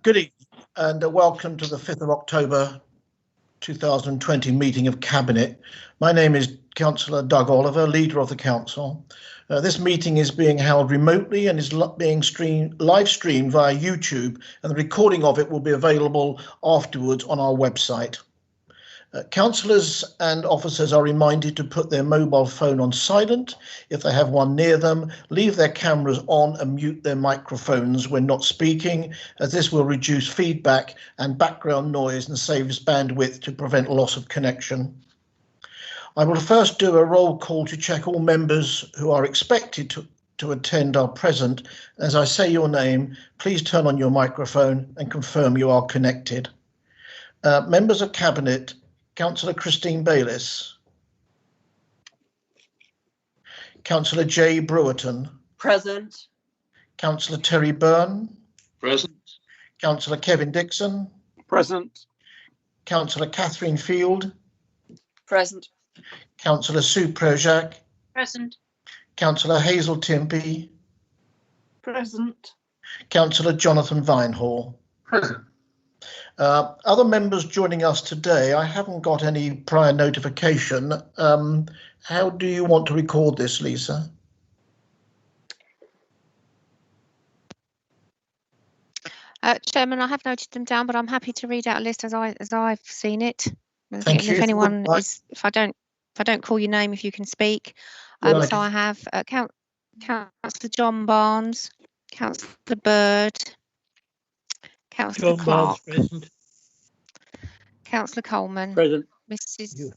Good evening and welcome to the 5th of October 2020 meeting of Cabinet. My name is Councillor Doug Oliver, Leader of the Council. This meeting is being held remotely and is being live streamed via YouTube, and the recording of it will be available afterwards on our website. Councillors and officers are reminded to put their mobile phone on silent if they have one near them, leave their cameras on and mute their microphones when not speaking, as this will reduce feedback and background noise and saves bandwidth to prevent loss of connection. I will first do a roll call to check all members who are expected to attend are present. As I say your name, please turn on your microphone and confirm you are connected. Members of Cabinet, Councillor Christine Bayliss. Councillor Jay Brewerton. Present. Councillor Terry Byrne. Present. Councillor Kevin Dixon. Present. Councillor Catherine Field. Present. Councillor Sue Projac. Present. Councillor Hazel Timpey. Present. Councillor Jonathan Vinehall. Present. Other members joining us today, I haven't got any prior notification. How do you want to record this, Lisa? Chairman, I have noted them down, but I'm happy to read out a list as I've seen it. Thank you. If anyone is, if I don't call your name, if you can speak. Right. So I have Councillor John Barnes, Councillor Bird, Councillor Clark, Present. Councillor Coleman, Present. Mrs.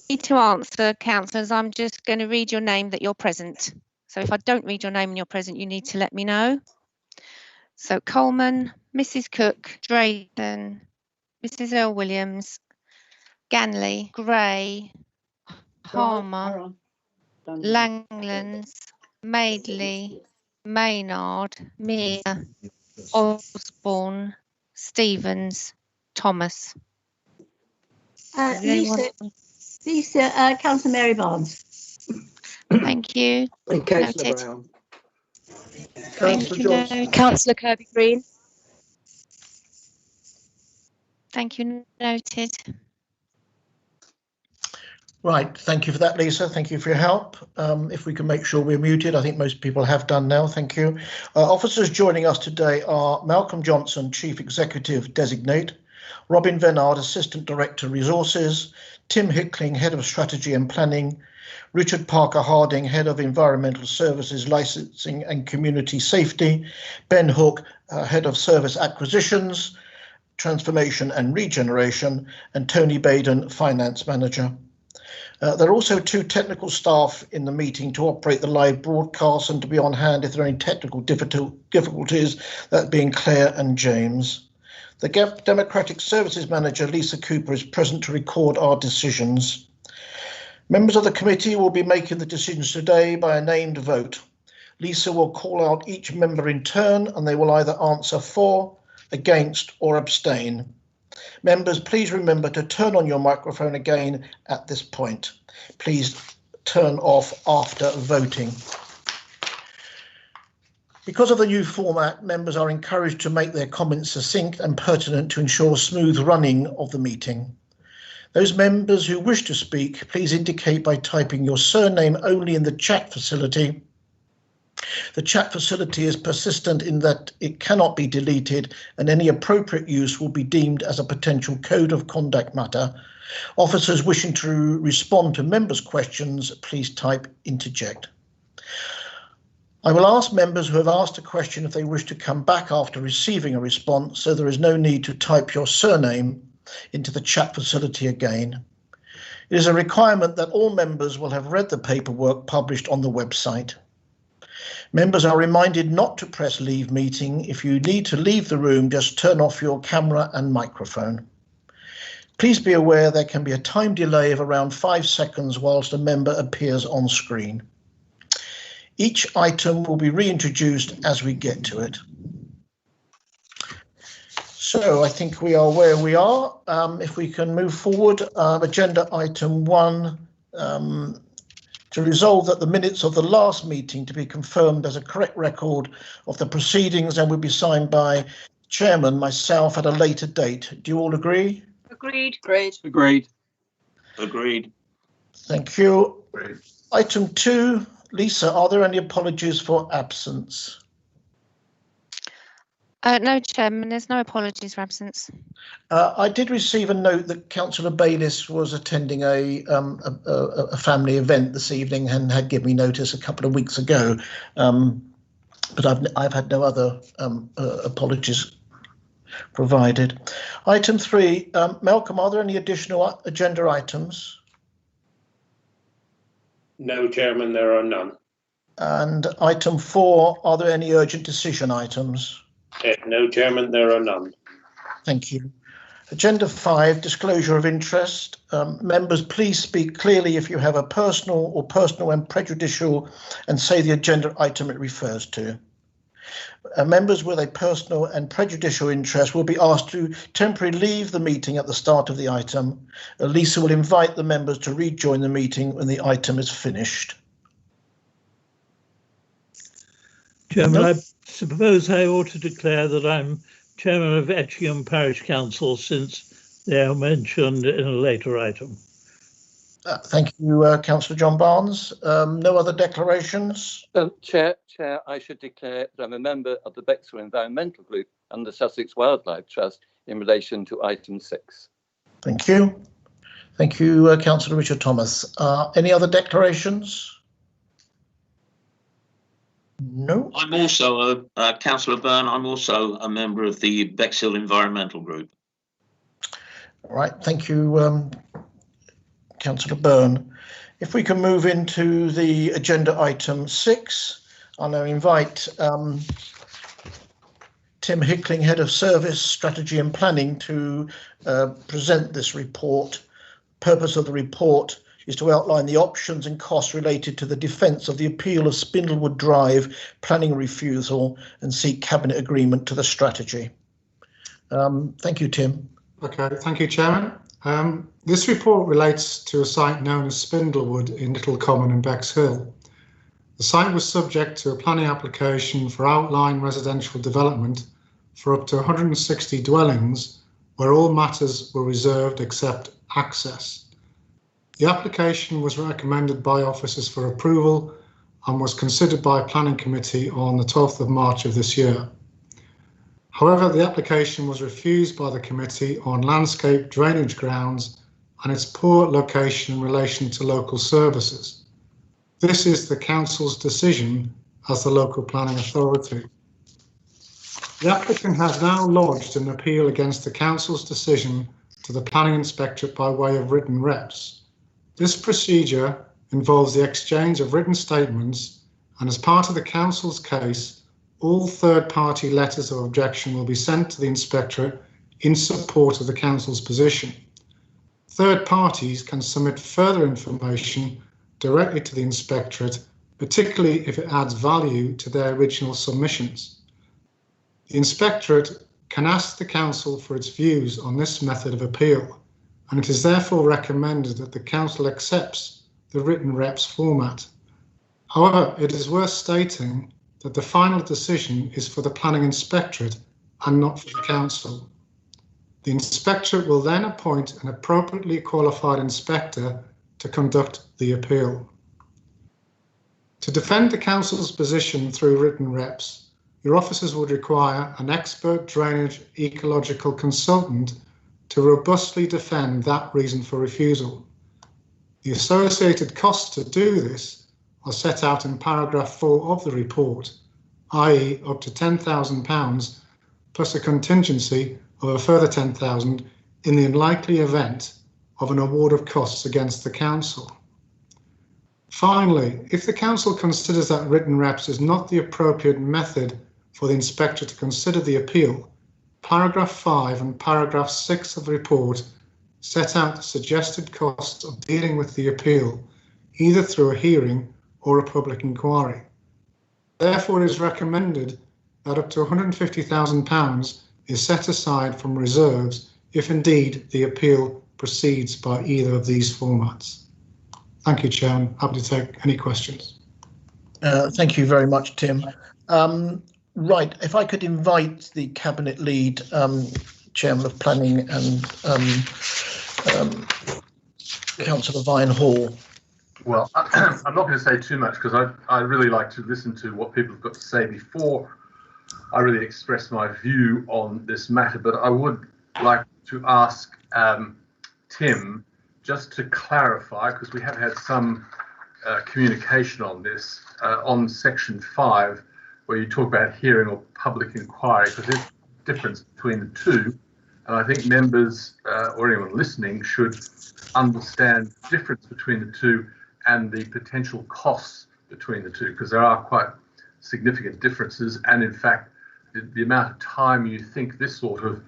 Need to answer, councillors. I'm just going to read your name that you're present. So if I don't read your name and you're present, you need to let me know. So Coleman, Mrs. Cook, Drayton, Mrs. Earl Williams, Ganley, Gray, Harmer, Langlands, Madeley, Maynard, Mear, Osborne, Stevens, Thomas. Lisa, Councillor Mary Barnes. Thank you. And Councillor Noted. Brown. Councillor Johnson. Councillor Kirby Green. Thank you. Noted. Right, thank you for that, Lisa. Thank you for your help. If we can make sure we're muted, I think most people have done now. Thank you. Officers joining us today are Malcolm Johnson, Chief Executive Designate, Robin Venard, Assistant Director Resources, Tim Hickling, Head of Strategy and Planning, Richard Parker Harding, Head of Environmental Services, Licensing and Community Safety, Ben Hook, Head of Service Acquisitions, Transformation and Regeneration, and Tony Baden, Finance Manager. There are also two technical staff in the meeting to operate the live broadcast and to be on hand if there are any technical difficulties, that being Claire and James. The Democratic Services Manager, Lisa Cooper, is present to record our decisions. Members of the committee will be making the decisions today by a named vote. Lisa will call out each member in turn and they will either answer for, against or abstain. Members, please remember to turn on your microphone again at this point. Please turn off after voting. Because of the new format, members are encouraged to make their comments succinct and pertinent to ensure smooth running of the meeting. Those members who wish to speak, please indicate by typing your surname only in the chat facility. The chat facility is persistent in that it cannot be deleted and any appropriate use will be deemed as a potential code of conduct matter. Officers wishing to respond to members' questions, please type interject. I will ask members who have asked a question if they wish to come back after receiving a response, so there is no need to type your surname into the chat facility again. It is a requirement that all members will have read the paperwork published on the website. Members are reminded not to press leave meeting. If you need to leave the room, just turn off your camera and microphone. Please be aware there can be a time delay of around 5 seconds whilst a member appears on screen. Each item will be reintroduced as we get to it. So I think we are where we are. If we can move forward, agenda item 1, to resolve that the minutes of the last meeting to be confirmed as a correct record of the proceedings and will be signed by chairman, myself, at a later date. Do you all agree? Agreed. Agreed. Agreed. Agreed. Thank you. Item 2, Lisa, are there any apologies for absence? No, Chairman, there's no apologies for absence. I did receive a note that Councillor Bayliss was attending a family event this evening and had given me notice a couple of weeks ago, but I've had no other apologies provided. Item 3, Malcolm, are there any additional agenda items? No, Chairman, there are none. And item 4, are there any urgent decision items? No, Chairman, there are none. Thank you. Agenda 5, disclosure of interest. Members, please speak clearly if you have a personal and prejudicial, and say the agenda item it refers to. Members with a personal and prejudicial interest will be asked to temporarily leave the meeting at the start of the item. Lisa will invite the members to rejoin the meeting when the item is finished. Chairman, I suppose I ought to declare that I'm Chairman of Etchingham Parish Council, since they are mentioned in a later item. Thank you, Councillor John Barnes. No other declarations? Chair, I should declare that I'm a member of the Bexhill Environmental Group and the Sussex Wildlife Trust in relation to item 6. Thank you. Thank you, Councillor Richard Thomas. Any other declarations? No. I'm also, Councillor Byrne, I'm also a member of the Bexhill Environmental Group. All right, thank you, Councillor Byrne. If we can move into the agenda item 6, I'll now invite Tim Hickling, Head of Service, Strategy and Planning, to present this report. The purpose of the report is to outline the options and costs related to the defence of the appeal of Spindlewood Drive planning refusal and seek cabinet agreement to the strategy. Thank you, Tim. Okay, thank you, Chairman. This report relates to a site known as Spindlewood in Little Common in Bexhill. The site was subject to a planning application for outline residential development for up to 160 dwellings, where all matters were reserved except access. The application was recommended by officers for approval and was considered by a planning committee on the 12th of March of this year. However, the application was refused by the committee on landscape drainage grounds and its poor location in relation to local services. This is the council's decision as the local planning authority. The applicant has now lodged an appeal against the council's decision to the planning inspectorate by way of written reps. This procedure involves the exchange of written statements, and as part of the council's case, all third-party letters of objection will be sent to the inspectorate in support of the council's position. Third parties can submit further information directly to the inspectorate, particularly if it adds value to their original submissions. The inspectorate can ask the council for its views on this method of appeal, and it is therefore recommended that the council accepts the written reps format. However, it is worth stating that the final decision is for the planning inspectorate and not for the council. The inspectorate will then appoint an appropriately qualified inspector to conduct the appeal. To defend the council's position through written reps, your officers would require an expert drainage ecological consultant to robustly defend that reason for refusal. The associated costs to do this are set out in paragraph 4 of the report, i.e. up to £10,000 plus a contingency of a further £10,000 in the unlikely event of an award of costs against the council. Finally, if the council considers that written reps is not the appropriate method for the inspector to consider the appeal, paragraph 5 and paragraph 6 of the report set out the suggested costs of dealing with the appeal, either through a hearing or a public inquiry. Therefore, it is recommended that up to £150,000 is set aside from reserves if indeed the appeal proceeds by either of these formats. Thank you, Chairman. Happy to take any questions. Thank you very much, Tim. Right, if I could invite the Cabinet Lead, Chairman of Planning and Councillor Vine Hall. Well, I'm not going to say too much because I really like to listen to what people have got to say before I really express my view on this matter. But I would like to ask Tim just to clarify, because we have had some communication on this, on section 5, where you talk about hearing or public inquiry, because there's a difference between the two. And I think members or anyone listening should understand the difference between the two and the potential costs between the two, because there are quite significant differences. And in fact, the amount of time you think this sort of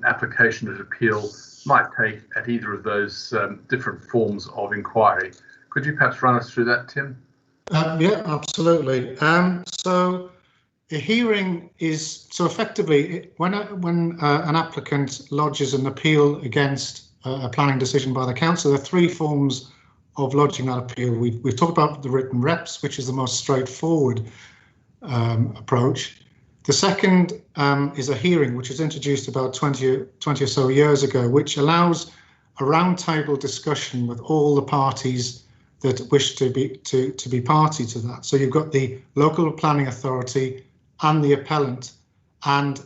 application of appeal might take at either of those different forms of inquiry. Could you perhaps run us through that, Tim? Yeah, absolutely. So a hearing is, so effectively, when an applicant lodges an appeal against a planning decision by the council, there are 3 forms of lodging that appeal. We've talked about the written reps, which is the most straightforward approach. The second is a hearing, which was introduced about 20 or so years ago, which allows a roundtable discussion with all the parties that wish to be party to that. So you've got the local planning authority and the appellant, and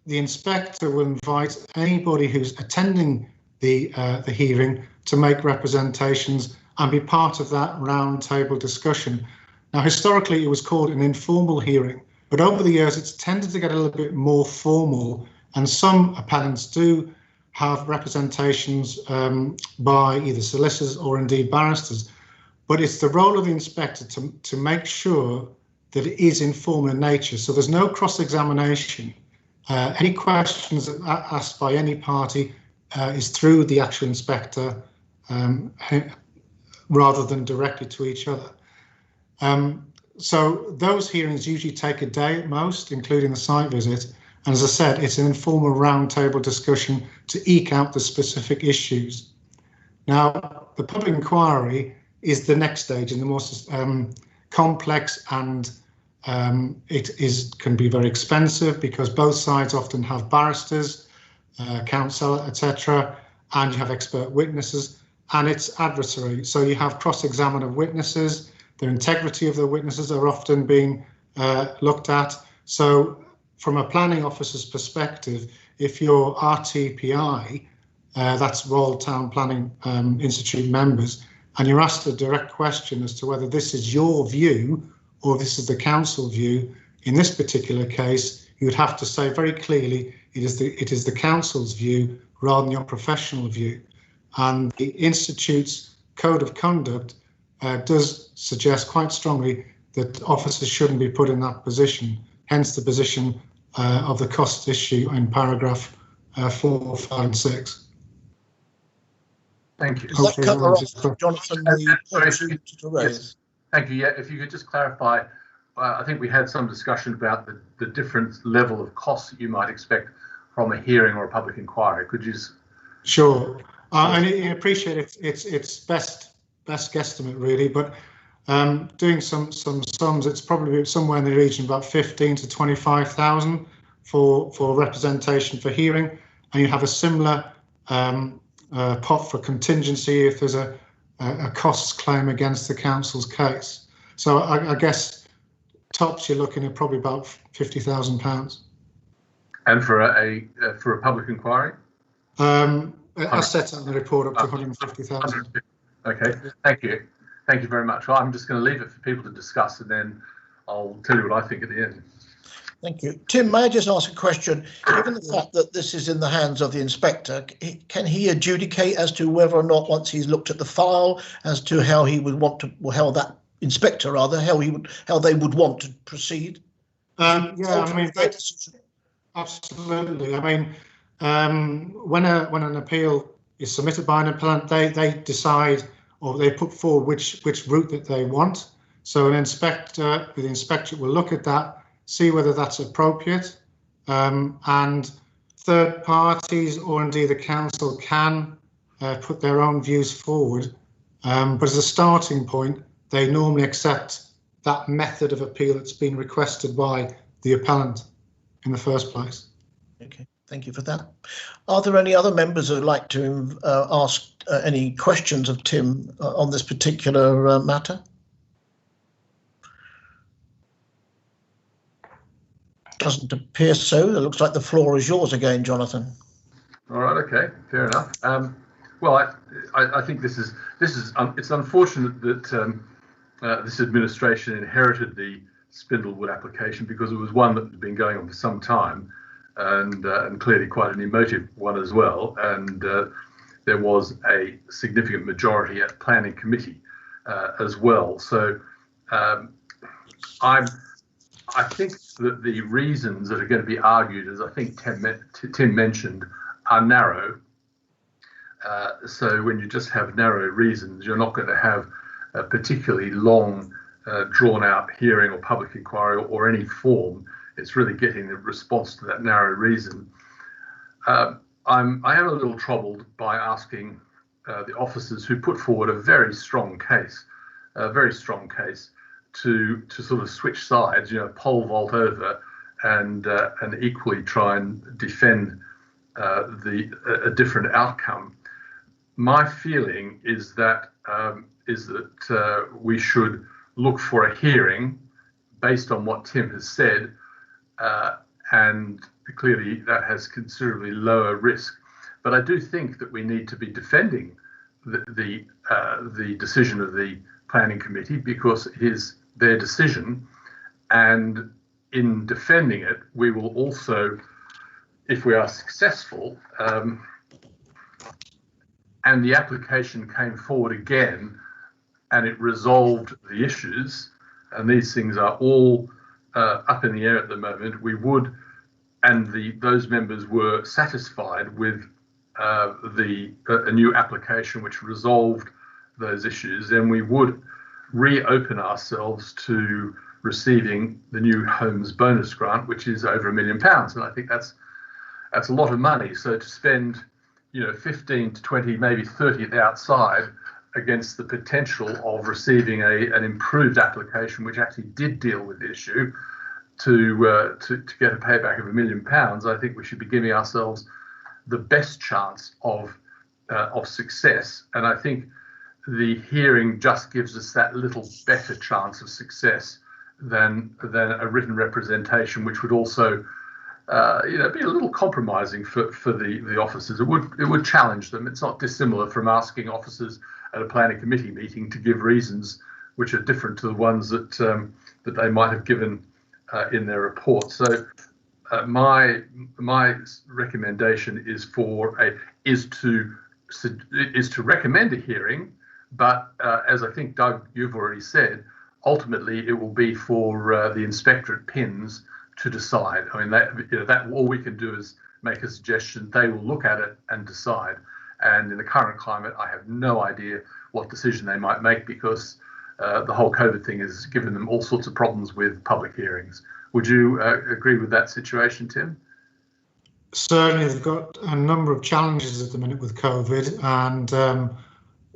the inspector will invite anybody who's attending the hearing to make representations and be part of that roundtable discussion. Now, historically, it was called an informal hearing, but over the years, it's tended to get a little bit more formal, and some appellants do have representations by either solicitors or indeed barristers. But it's the role of the inspector to make sure that it is informal in nature. So there's no cross-examination. Any questions asked by any party is through the actual inspector rather than directly to each other. So those hearings usually take a day at most, including the site visit. And as I said, it's an informal roundtable discussion to eke out the specific issues. Now, the public inquiry is the next stage and the most complex, and it can be very expensive because both sides often have barristers, counsel, etc., and you have expert witnesses, and it's adversary. So you have cross-examination of witnesses. The integrity of the witnesses are often being looked at. So from a planning officer's perspective, if you're RTPI, that's Royal Town Planning Institute members, and you're asked a direct question as to whether this is your view or this is the council view, in this particular case, you would have to say very clearly it is the council's view rather than your professional view. And the Institute's Code of Conduct does suggest quite strongly that officers shouldn't be put in that position, hence the position of the cost issue in paragraph 4, 5 and 6. Thank you. Does that cover off, Jonathan, the points to raise? Yes. Thank you. Yeah, if you could just clarify, I think we had some discussion about the different level of costs that you might expect from a hearing or a public inquiry. Could you? Sure. And I appreciate it's best guesstimate really, but doing some sums, it's probably somewhere in the region about 15 to 25,000 for representation for hearing, and you have a similar pot for contingency if there's a costs claim against the council's case. So I guess tops you're looking at probably about £50,000. And for a public inquiry? I set out in the report up to 150,000. Okay, thank you. Thank you very much. Well, I'm just going to leave it for people to discuss, and then I'll tell you what I think at the end. Thank you. Tim, may I just ask a question? Given the fact that this is in the hands of the inspector, can he adjudicate as to whether or not, once he's looked at the file, as to how he would want to, or how that inspector rather, how they would want to proceed? Yeah, I mean, absolutely. I mean, when an appeal is submitted by an appellant, they decide, or they put forward which route that they want. So the inspector will look at that, see whether that's appropriate, and third parties or indeed the council can put their own views forward. But as a starting point, they normally accept that method of appeal that's been requested by the appellant in the first place. Okay, thank you for that. Are there any other members who would like to ask any questions of Tim on this particular matter? Doesn't appear so. It looks like the floor is yours again, Jonathan. All right. Okay. Fair enough. Well, I think this is it's unfortunate that this administration inherited the Spindlewood application, because it was one that had been going on for some time, and clearly quite an emotive one as well. And there was a significant majority at planning committee as well. So I think that the reasons that are going to be argued, as I think Tim mentioned, are narrow. So when you just have narrow reasons, you're not going to have a particularly long, drawn-out hearing or public inquiry or any form. It's really getting the response to that narrow reason. I am a little troubled by asking the officers who put forward a very strong case, to sort of switch sides, pole vault over and equally try and defend a different outcome. My feeling is that we should look for a hearing based on what Tim has said, and clearly that has considerably lower risk. But I do think that we need to be defending the decision of the planning committee, because it is their decision, and in defending it, we will also, if we are successful, and the application came forward again and it resolved the issues, and these things are all up in the air at the moment, we would, and those members were satisfied with a new application which resolved those issues, then we would reopen ourselves to receiving the new homes bonus grant, which is over £1 million, and I think that's a lot of money. So to spend 15 to 20, maybe 30 outside against the potential of receiving an improved application which actually did deal with the issue, to get a payback of £1 million, I think we should be giving ourselves the best chance of success. And I think the hearing just gives us that little better chance of success than a written representation, which would also be a little compromising for the officers. It would challenge them. It's not dissimilar from asking officers at a planning committee meeting to give reasons which are different to the ones that they might have given in their report. So my recommendation is to recommend a hearing, but as I think, Doug, you've already said, ultimately it will be for the inspectorate PINS to decide. I mean, that all we can do is make a suggestion. They will look at it and decide. And in the current climate, I have no idea what decision they might make, because the whole COVID thing has given them all sorts of problems with public hearings. Would you agree with that situation, Tim? Certainly, they've got a number of challenges at the minute with COVID, and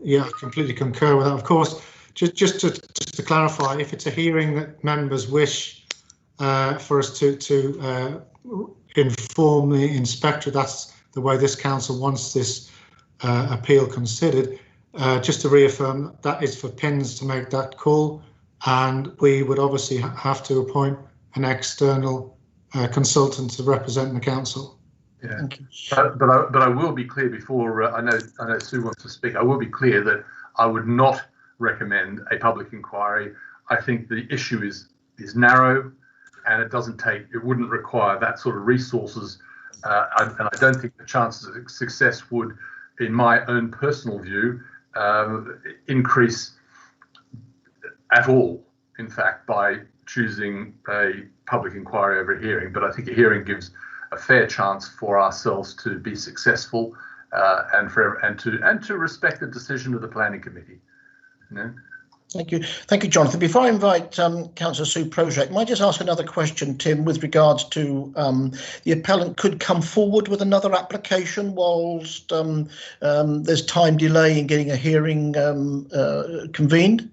yeah, I completely concur with that. Of course, just to clarify, if it's a hearing that members wish for us to inform the inspector, that's the way this council wants this appeal considered. Just to reaffirm, that is for PINS to make that call, and we would obviously have to appoint an external consultant to represent the council. Yeah, but I will be clear before I know Sue wants to speak. I will be clear that I would not recommend a public inquiry. I think the issue is narrow, and it wouldn't require that sort of resources, and I don't think the chances of success would, in my own personal view, increase at all, in fact, by choosing a public inquiry over a hearing. But I think a hearing gives a fair chance for ourselves to be successful, and to respect the decision of the planning committee. Thank you, Jonathan. Before I invite Councillor Sue Project, might I just ask another question, Tim, with regards to the appellant could come forward with another application whilst there's time delay in getting a hearing convened?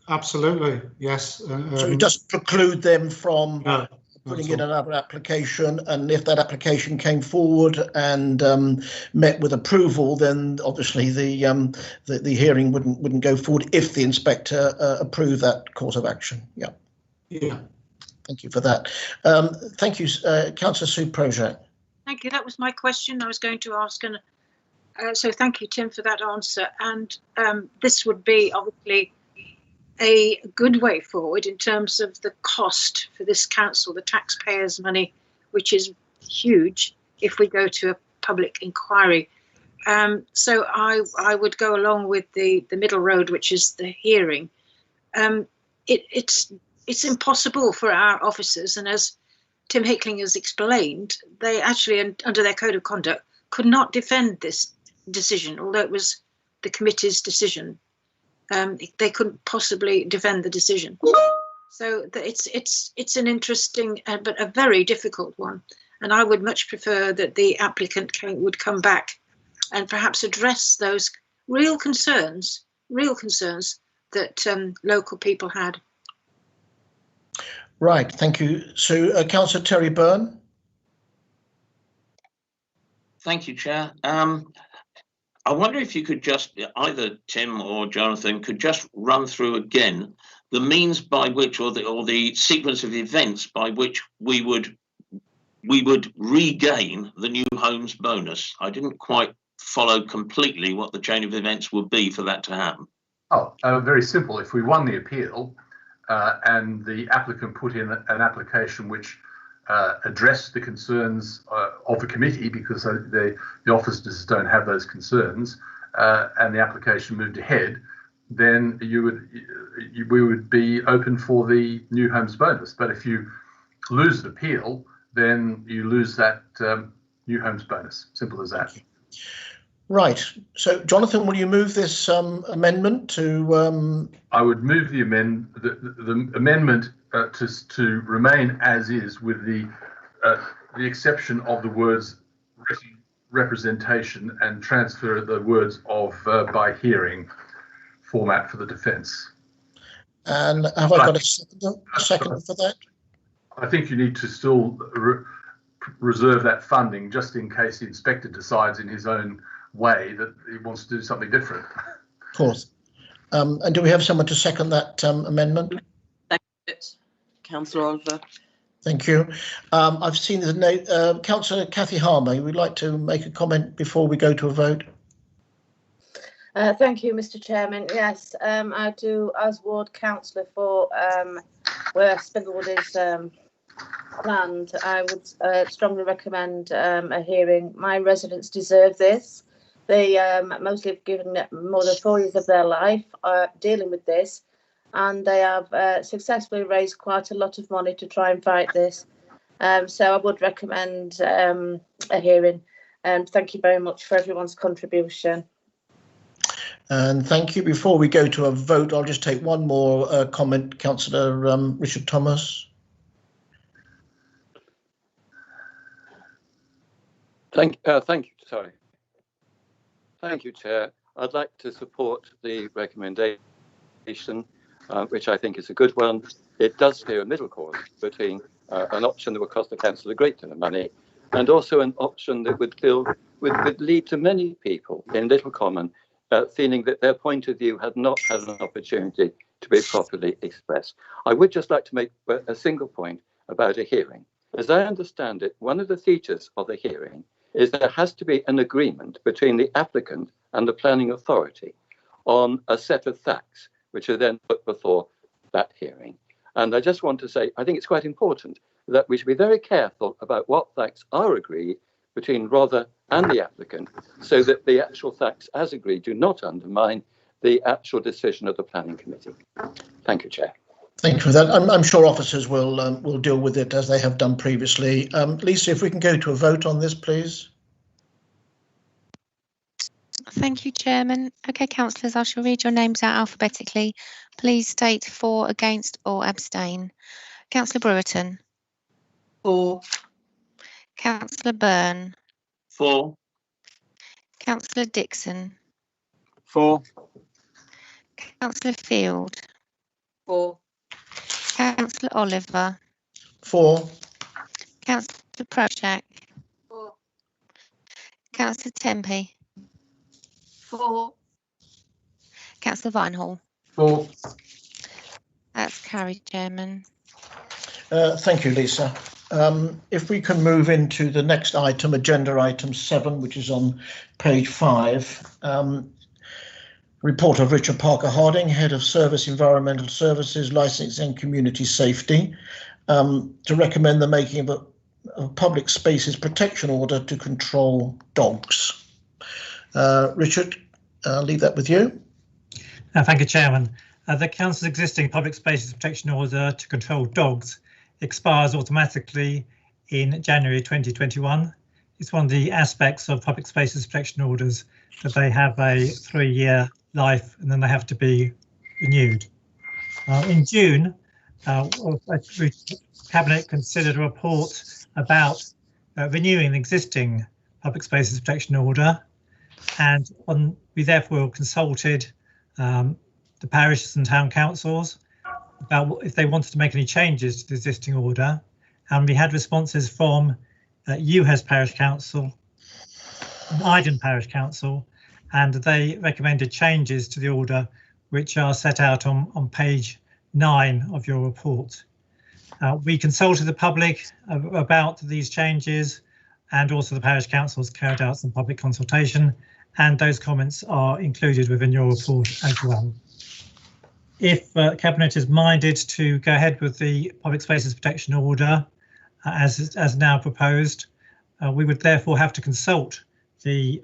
Absolutely, yes. So it doesn't preclude them from No, putting not in at all. another application, and if that application came forward and met with approval, then obviously the hearing wouldn't go forward if the inspector approved that course of action. Yeah. Yeah. Thank you for that. Thank you, Councillor Sue Project. Thank you. That was my question I was going to ask, and so thank you, Tim, for that answer. And this would be obviously a good way forward in terms of the cost for this council, the taxpayers' money, which is huge if we go to a public inquiry. So I would go along with the middle road, which is the hearing. It's impossible for our officers, and as Tim Hickling has explained, they actually, under their code of conduct, could not defend this decision, although it was the committee's decision. They couldn't possibly defend the decision. So it's an interesting but a very difficult one. And I would much prefer that the applicant would come back and perhaps address those real concerns that local people had. Right, thank you. So, Councillor Terry Byrne. Thank you, Chair. I wonder if you could just, either Tim or Jonathan, could just run through again the means by which, or the sequence of events by which we would regain the new homes bonus. I didn't quite follow completely what the chain of events would be for that to happen. Oh, very simple. If we won the appeal and the applicant put in an application which addressed the concerns of the committee, because the officers don't have those concerns, and the application moved ahead, then we would be open for the new homes bonus. But if you lose the appeal, then you lose that new homes bonus. Simple as that. Right. So, Jonathan, will you move this amendment to? I would move the amendment to remain as is, with the exception of the words representation, and transfer the words of by hearing format for the defence. And have I got a second for that? I think you need to still reserve that funding just in case the inspector decides in his own way that he wants to do something different. Of course. And do we have someone to second that amendment? Councillor Oliver. Thank you. I've seen the name, Councillor Kathy Harmer. You would like to make a comment before we go to a vote? Thank you, Mr. Chairman. Yes, I do, as ward councillor for where Spindlewood is planned, I would strongly recommend a hearing. My residents deserve this. They mostly have given more than 4 years of their life dealing with this, and they have successfully raised quite a lot of money to try and fight this. So I would recommend a hearing, and thank you very much for everyone's contribution. And thank you. Before we go to a vote, I'll just take one more comment, Councillor Richard Thomas. Thank you. Sorry. Thank you, Chair. I'd like to support the recommendation, which I think is a good one. It does steer a middle course between an option that would cost the council a great deal of money, and also an option that would lead to many people in Little Common feeling that their point of view had not had an opportunity to be properly expressed. I would just like to make a single point about a hearing. As I understand it, one of the features of the hearing is there has to be an agreement between the applicant and the planning authority on a set of facts, which are then put before that hearing. And I just want to say, I think it's quite important that we should be very careful about what facts are agreed between Rother and the applicant, so that the actual facts as agreed do not undermine the actual decision of the planning committee. Thank you, Chair. Thank you for that. I'm sure officers will deal with it as they have done previously. Lisa, if we can go to a vote on this, please. Thank you, Chairman. OK, councillors, I shall read your names out alphabetically. Please state for, against or abstain. Councillor Brewerton. For. Councillor Byrne. For. Councillor Dixon. For. Councillor Field. 4. Councillor Oliver, 4. Councillor Projak, 4. Councillor Tempe, 4. Councillor Vinehall. 4. That's carried, Chairman. Thank you, Lisa. If we can move into the next item, agenda item 7, which is on page 5. Report of Richard Parker Harding, Head of Service Environmental Services, Licensing and Community Safety, to recommend the making of a public spaces protection order to control dogs. Richard, I'll leave that with you. Thank you, Chairman. The Council's existing public spaces protection order to control dogs expires automatically in January 2021. It's one of the aspects of public spaces protection orders that they have a 3-year life and then they have to be renewed. In June, Cabinet considered a report about renewing the existing public spaces protection order, and we therefore consulted the parishes and town councils about if they wanted to make any changes to the existing order, and we had responses from Ewhurst Parish Council and Iden Parish Council, and they recommended changes to the order which are set out on page 9 of your report. We consulted the public about these changes, and also the parish councils carried out some public consultation, and those comments are included within your report as well. If Cabinet is minded to go ahead with the public spaces protection order as now proposed, we would therefore have to consult the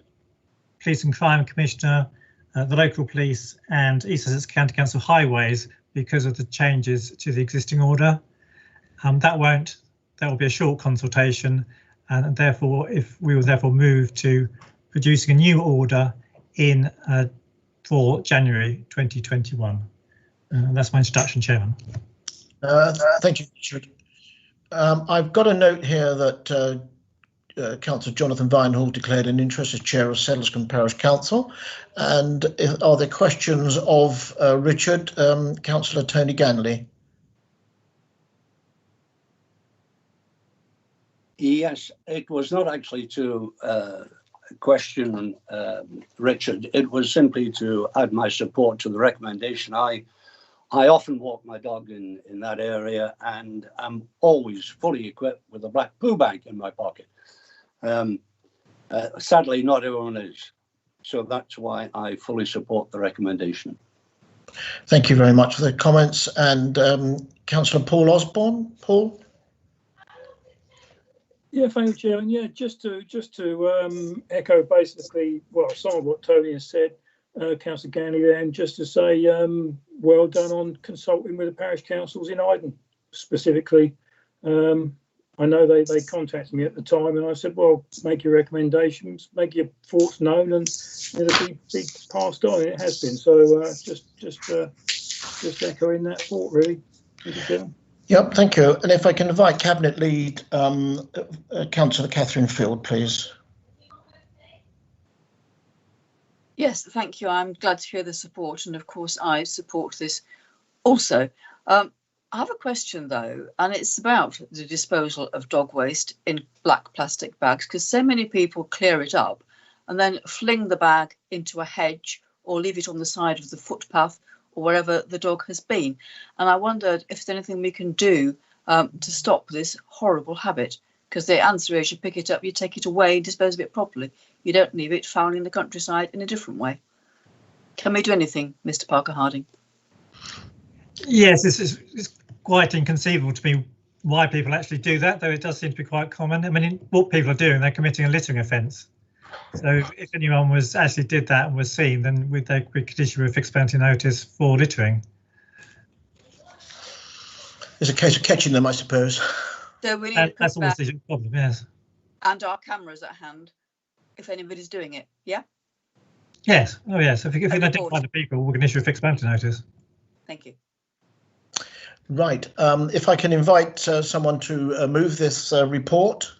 Police and Crime Commissioner, the local police and East Sussex County Council Highways because of the changes to the existing order. That will be a short consultation, and therefore we will therefore move to producing a new order in for January 2021. That's my introduction, Chairman. Thank you, Richard. I've got a note here that Councillor Jonathan Vinehall declared an interest as Chair of Sedlescombe Parish Council. And are there questions of Richard? Councillor Tony Ganley. Yes, it was not actually to question Richard. It was simply to add my support to the recommendation. I often walk my dog in that area, and I'm always fully equipped with a black poo bag in my pocket. Sadly, not everyone is. So that's why I fully support the recommendation. Thank you very much for the comments. And Councillor Paul Osborne. Paul? Yeah, thank you, Chairman. Yeah, just to echo basically, well, some of what Tony has said, Councillor Ganley there, and just to say well done on consulting with the parish councils in Iden specifically. I know they contacted me at the time, and I said, well, make your recommendations, make your thoughts known, and it'll be passed on. And it has been. So just echoing that thought, really. Thank you, Chairman. Yep, thank you. And if I can invite Cabinet Lead Councillor Catherine Field, please. Yes, thank you. I'm glad to hear the support, and of course I support this also. I have a question though, and it's about the disposal of dog waste in black plastic bags, because so many people clear it up and then fling the bag into a hedge or leave it on the side of the footpath or wherever the dog has been. And I wondered if there's anything we can do to stop this horrible habit, because the answer is you pick it up, you take it away, dispose of it properly. You don't leave it fouling the countryside in a different way. Can we do anything, Mr. Parker Harding? Yes, it's quite inconceivable to me why people actually do that, though it does seem to be quite common. I mean, what people are doing, they're committing a littering offence. So if anyone actually did that and was seen, then we could issue a fixed penalty notice for littering. It's a case of catching them, I suppose. So we need that's always the problem, yes. And our cameras at hand, if anybody's doing it, yeah? Yes, oh yes, if you identify the people, we can issue a fixed penalty notice. Thank you. Right, if I can invite someone to move this report.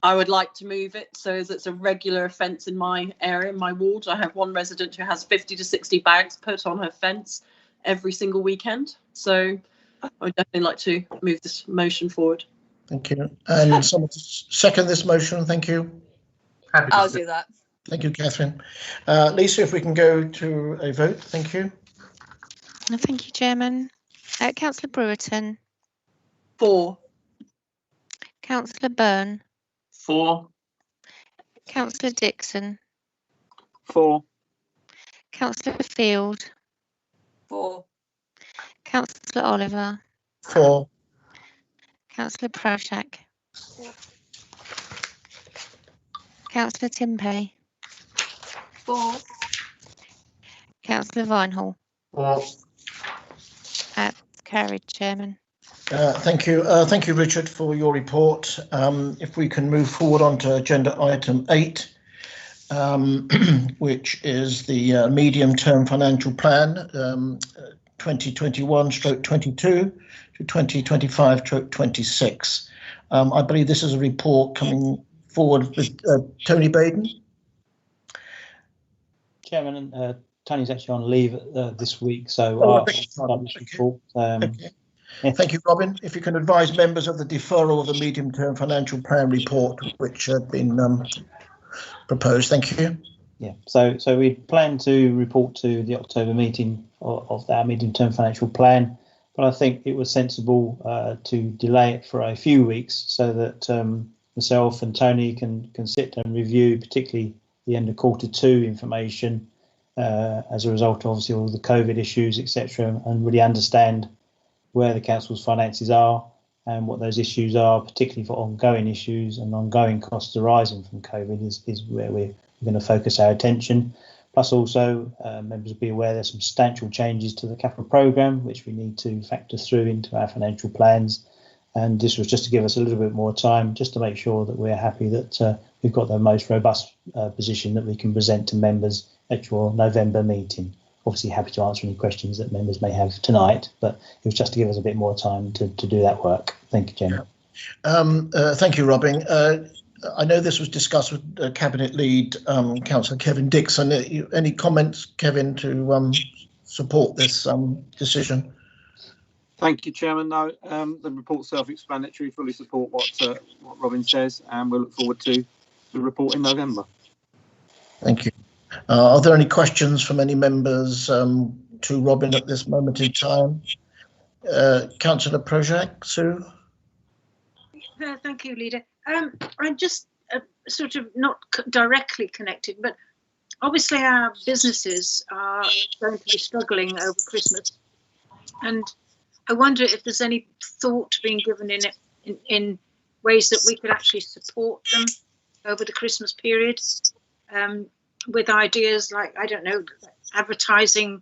I would like to move it so that it's a regular offence in my area, in my ward. I have one resident who has 50 to 60 bags put on her fence every single weekend. So I would definitely like to move this motion forward. Thank you. And someone to second this motion. Thank you. I'll do that. Thank you, Catherine. Lisa, if we can go to a vote. Thank you. Thank you, Chairman. Councillor Brewerton. 4. Councillor Byrne. 4. Councillor Dixon. 4. Councillor Field. 4. Councillor Oliver. 4. Councillor Prowshak. Councillor Timpey. 4. Councillor Vinehall. 4. Carried, Chairman. Thank you. Thank you, Richard, for your report. If we can move forward on to agenda item 8, which is the medium-term financial plan 2021/22 to 2025/26. I believe this is a report coming forward with Tony Baden. Chairman, Tony's actually on leave this week, so I'll start this report. Okay. Thank you, Robin. If you can advise members of the deferral of the medium-term financial plan report, which had been proposed. Thank you. Yeah, so we plan to report to the October meeting of our medium-term financial plan, but I think it was sensible to delay it for a few weeks so that myself and Tony can sit and review, particularly the end of Q2 information as a result of obviously all the COVID issues, etc., and really understand where the council's finances are and what those issues are, particularly for ongoing issues and ongoing costs arising from COVID is where we're going to focus our attention. Plus also members will be aware there's substantial changes to the capital programme which we need to factor through into our financial plans, and this was just to give us a little bit more time just to make sure that we're happy that we've got the most robust position that we can present to members at your November meeting. Obviously happy to answer any questions that members may have tonight, but it was just to give us a bit more time to do that work. Thank you, Chairman. Thank you, Robin. I know this was discussed with Cabinet Lead Councillor Kevin Dixon. Any comments, Kevin, to support this decision? Thank you, Chairman. No, the report's self-explanatory. Fully support what Robin says, and we'll look forward to the report in November. Thank you. Are there any questions from any members to Robin at this moment in time? Councillor Prowshak, Sue? Thank you, Leader. I'm just sort of not directly connected, but obviously our businesses are going to be struggling over Christmas, and I wonder if there's any thought being given in ways that we could actually support them over the Christmas period. With ideas like, I don't know, advertising,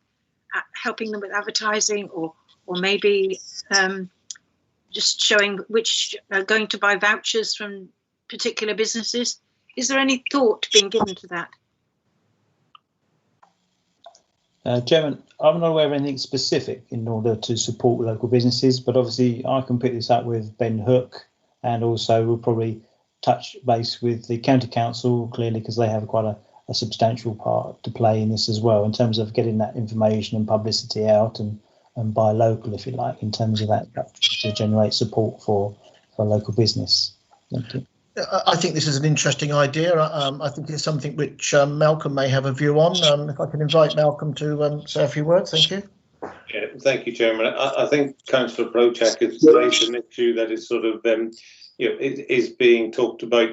helping them with advertising, or maybe just showing which are going to buy vouchers from particular businesses. Is there any thought being given to that? Chairman, I'm not aware of anything specific in order to support local businesses, but obviously I can pick this up with Ben Hook, and also we'll probably touch base with the County Council, clearly, because they have quite a substantial part to play in this as well, in terms of getting that information and publicity out and buy local, if you like, in terms of that to generate support for local business. Thank you. I think this is an interesting idea. I think it's something which Malcolm may have a view on. If I can invite Malcolm to say a few words, thank you. Yeah, thank you, Chairman. I think Councillor Prowshak has raised an issue that is sort of it is being talked about,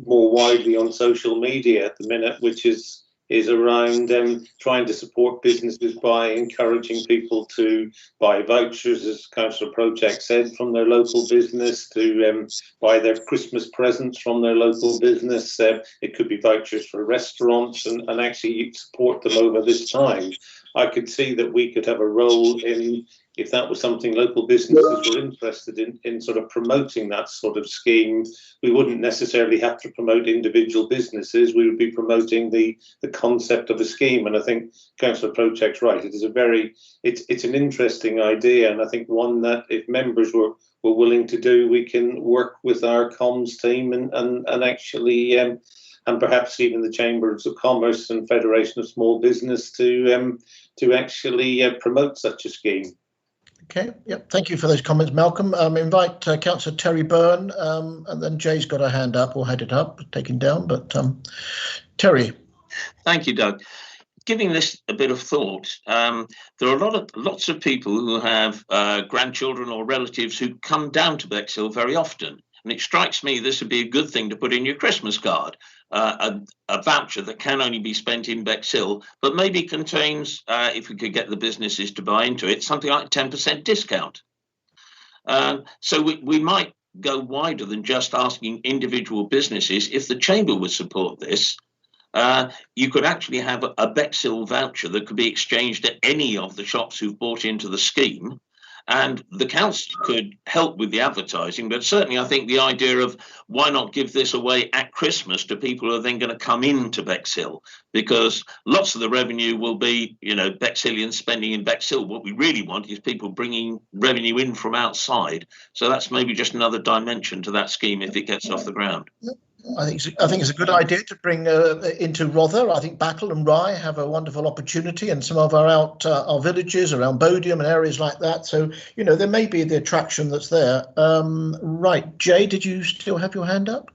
more widely on social media at the minute, which is around trying to support businesses by encouraging people to buy vouchers, as Councillor Prowshak said, from their local business, to buy their Christmas presents from their local business. It could be vouchers for restaurants, and actually support them over this time. I could see that we could have a role in, if that was something local businesses were interested in sort of promoting that sort of scheme. We wouldn't necessarily have to promote individual businesses. We would be promoting the concept of a scheme. And I think Councillor Prowshak's right. It is it's an interesting idea, and I think one that if members were willing to do, we can work with our comms team and actually and perhaps even the Chambers of Commerce and Federation of Small Business to actually promote such a scheme. Okay, yep. Thank you for those comments, Malcolm. Invite Councillor Terry Byrne, and then Jay's got a hand up or had it up, taken down. But Terry. Thank you, Doug. Giving this a bit of thought, there are lots of people who have grandchildren or relatives who come down to Bexhill very often. And it strikes me this would be a good thing to put in your Christmas card, a voucher that can only be spent in Bexhill, but maybe contains, if we could get the businesses to buy into it, something like 10% discount. So we might go wider than just asking individual businesses. If the Chamber would support this, you could actually have a Bexhill voucher that could be exchanged at any of the shops who've bought into the scheme. And the council could help with the advertising, but certainly I think the idea of why not give this away at Christmas to people who are then going to come into Bexhill, because lots of the revenue will be, Bexhillians spending in Bexhill. What we really want is people bringing revenue in from outside. So that's maybe just another dimension to that scheme if it gets off the ground. I think it's a good idea to bring into Rother. I think Battle and Rye have a wonderful opportunity, and some of our villages around Bodiam and areas like that. So there may be the attraction that's there. Right, Jay, did you still have your hand up?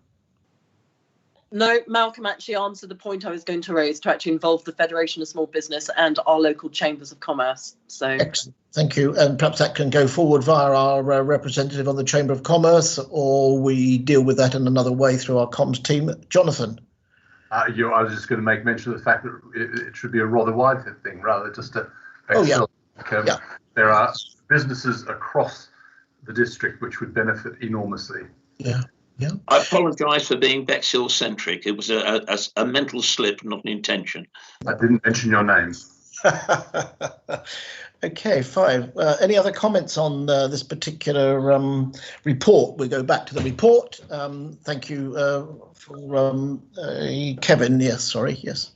No, Malcolm actually answered the point I was going to raise, to actually involve the Federation of Small Business and our local Chambers of Commerce. So excellent. Thank you. And perhaps that can go forward via our representative on the Chamber of Commerce, or we deal with that in another way through our comms team. Jonathan. I was just going to make mention of the fact that it should be a rather wide thing rather than just a yeah. There are businesses across the district which would benefit enormously. Yeah. Yeah. I apologise for being Bexhill centric. It was a mental slip, not an intention. I didn't mention your name. Okay, fine. Any other comments on this particular report? We go back to the report. Thank you for Kevin. Yes, sorry. Yes.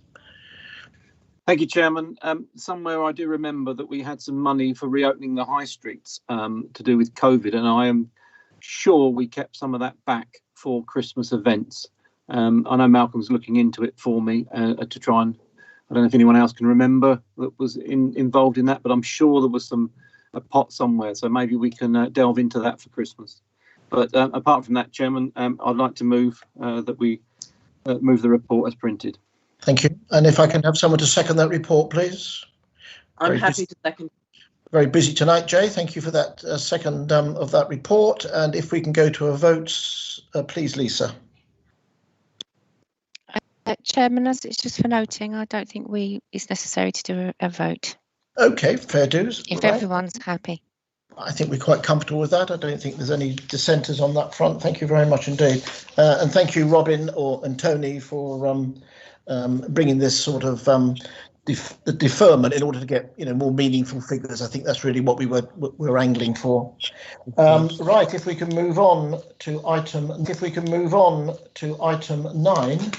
Thank you, Chairman. Somewhere I do remember that we had some money for reopening the high streets to do with COVID, and I am sure we kept some of that back for Christmas events. I know Malcolm's looking into it for me to try and, I don't know if anyone else can remember that was involved in that, but I'm sure there was a pot somewhere, so maybe we can delve into that for Christmas. But apart from that, Chairman, I'd like to move that we move the report as printed. Thank you. And if I can have someone to second that report, please. I'm happy to second. Very busy tonight, Jay. Thank you for that second of that report. And if we can go to a vote, please, Lisa. Chairman, as it's just for noting, I don't think it's necessary to do a vote. Okay, fair dues. If everyone's happy. I think we're quite comfortable with that. I don't think there's any dissenters on that front. Thank you very much indeed. And thank you, Robin and Tony, for bringing this sort of the deferment in order to get more meaningful figures. I think that's really what we're angling for. Right, if we can move on to item 9.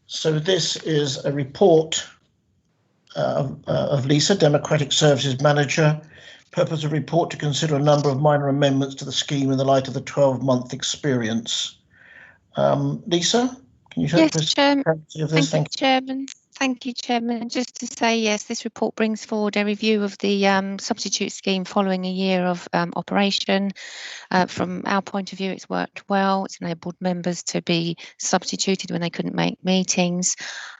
So this is a report of Lisa, Democratic Services Manager. Purpose of report to consider a number of minor amendments to the scheme in the light of the 12-month experience. Lisa, can you help us? Yes, Chairman. Thank you, Chairman. Just to say, yes, this report brings forward a review of the substitute scheme following a year of operation. From our point of view, it's worked well. It's enabled members to be substituted when they couldn't make meetings.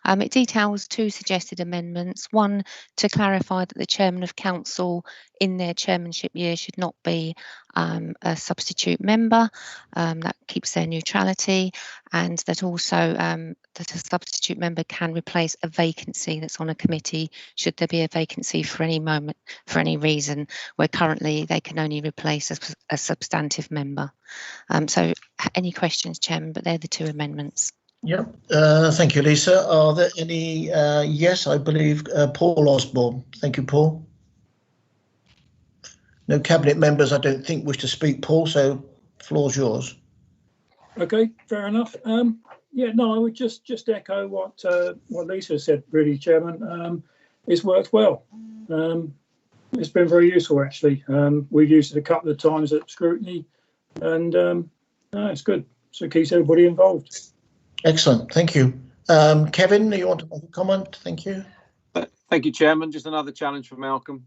It details 2 suggested amendments. One, to clarify that the Chairman of Council in their chairmanship year should not be a substitute member. That keeps their neutrality, and that also that a substitute member can replace a vacancy that's on a committee should there be a vacancy for any moment, for any reason, where currently they can only replace a substantive member. So any questions, Chairman, but they're the 2 amendments. Yeah, thank you, Lisa. Are there any? Yes, I believe Paul Osborne. Thank you, Paul. No cabinet members, I don't think, wish to speak, Paul, so floor's yours. Okay, fair enough. Yeah, no, I would just echo what Lisa said, really, Chairman. It's worked well. It's been very useful, actually. We've used it a couple of times at scrutiny. and no, it's good. So it keeps everybody involved. Excellent, thank you. Kevin, you want to make a comment? Thank you. Thank you, Chairman. Just another challenge for Malcolm.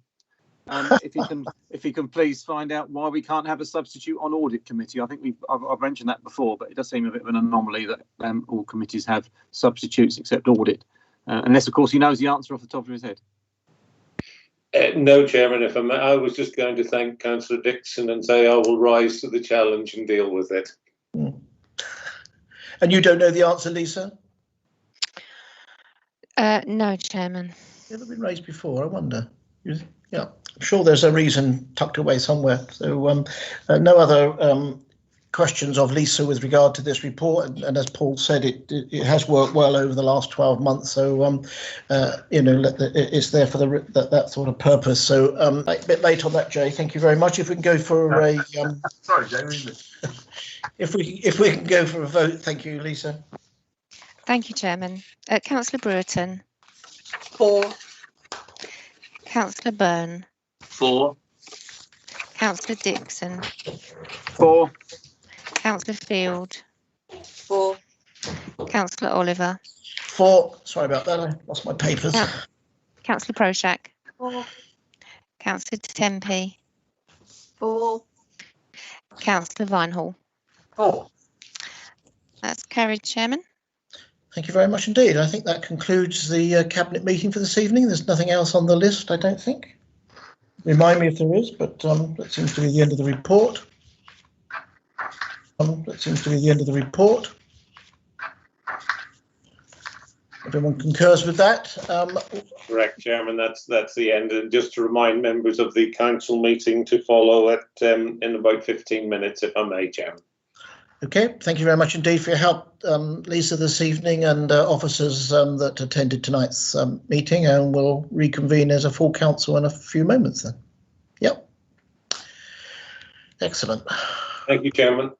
If he can please find out why we can't have a substitute on audit committee. I think I've mentioned that before, but it does seem a bit of an anomaly that all committees have substitutes except audit, unless of course he knows the answer off the top of his head. No, Chairman. If I was just going to thank Councillor Dixon and say I will rise to the challenge and deal with it. And you don't know the answer, Lisa? No, Chairman. Never been raised before, I wonder. Yeah, I'm sure there's a reason tucked away somewhere. So no other questions of Lisa with regard to this report. And as Paul said, it has worked well over the last 12 months. So, you know, it's there for that sort of purpose. So a bit late on that, Jay. Thank you very much. If we can go for a... Sorry, Jay. If we can go for a vote. Thank you, Lisa. Thank you, Chairman. Councillor Brereton. 4. Councillor Byrne. 4. Councillor Dixon. 4. Councillor Field. 4. Councillor Oliver. 4. Sorry about that. I lost my papers. Councillor Proshak. 4. Councillor Tempe. 4. Councillor Vinehall. 4. That's carried, Chairman. Thank you very much indeed. I think that concludes the Cabinet meeting for this evening. There's nothing else on the list, I don't think. Remind me if there is, but that seems to be the end of the report. Everyone concurs with that. Correct, Chairman. That's the end. And just to remind members of the council meeting to follow at in about 15 minutes, if I may, Chairman. Okay, thank you very much indeed for your help, Lisa, this evening, and officers that attended tonight's meeting, and we'll reconvene as a full council in a few moments then. Yep. Excellent. Thank you, Chairman.